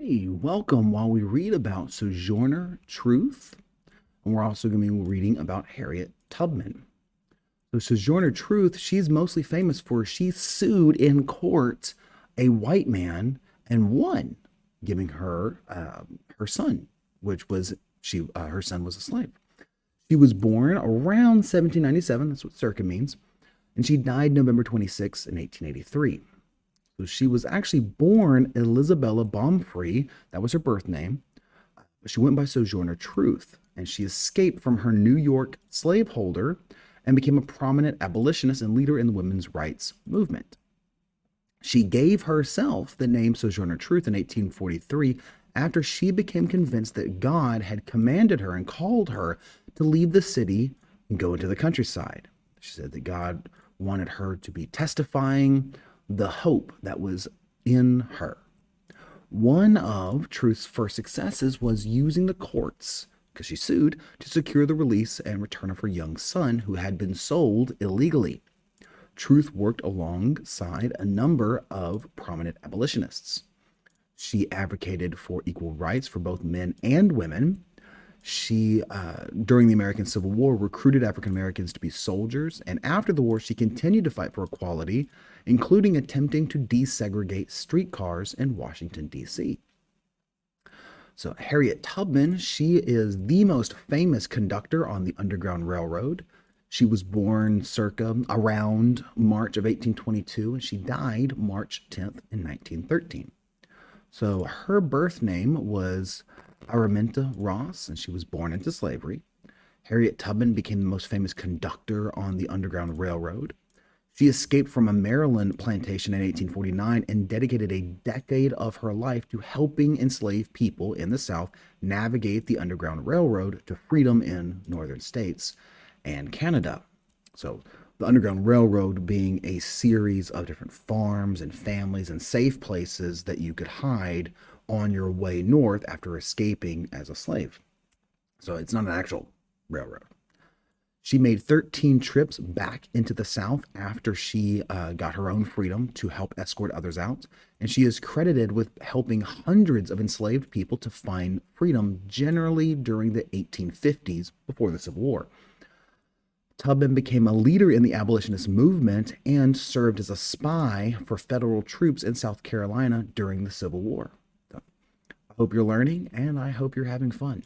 Hey, welcome while we read about Sojourner Truth. And we're also going to be reading about Harriet Tubman. So, Sojourner Truth, she's mostly famous for she sued in court a white man and won, giving her her son, which was her son was a slave. She was born around 1797, that's what circa means, and she died November 26 in 1883. So she was actually born Elizabella Baumfree. That was her birth name. She went by Sojourner Truth, and she escaped from her New York slaveholder and became a prominent abolitionist and leader in the women's rights movement. She gave herself the name Sojourner Truth in 1843 after she became convinced that God had commanded her and called her to leave the city and go into the countryside. She said that God wanted her to be testifying the hope that was in her. One of Truth's first successes was using the courts, because she sued, to secure the release and return of her young son who had been sold illegally. Truth worked alongside a number of prominent abolitionists. She advocated for equal rights for both men and women. She, during the American Civil War, recruited African Americans to be soldiers, and after the war, she continued to fight for equality, including attempting to desegregate streetcars in Washington, D.C. So, Harriet Tubman, she is the most famous conductor on the Underground Railroad. She was born circa around March of 1822, and she died March 10th in 1913. So, her birth name was Araminta Ross, and she was born into slavery. Harriet Tubman became the most famous conductor on the Underground Railroad. She escaped from a Maryland plantation in 1849 and dedicated a decade of her life to helping enslaved people in the South navigate the Underground Railroad to freedom in northern states and Canada. So, the Underground Railroad being a series of different farms and families and safe places that you could hide on your way north after escaping as a slave. So, it's not an actual railroad. She made 13 trips back into the South after she got her own freedom to help escort others out. And she is credited with helping hundreds of enslaved people to find freedom, generally during the 1850s before the Civil War. Tubman became a leader in the abolitionist movement and served as a spy for federal troops in South Carolina during the Civil War. So, I hope you're learning, and I hope you're having fun.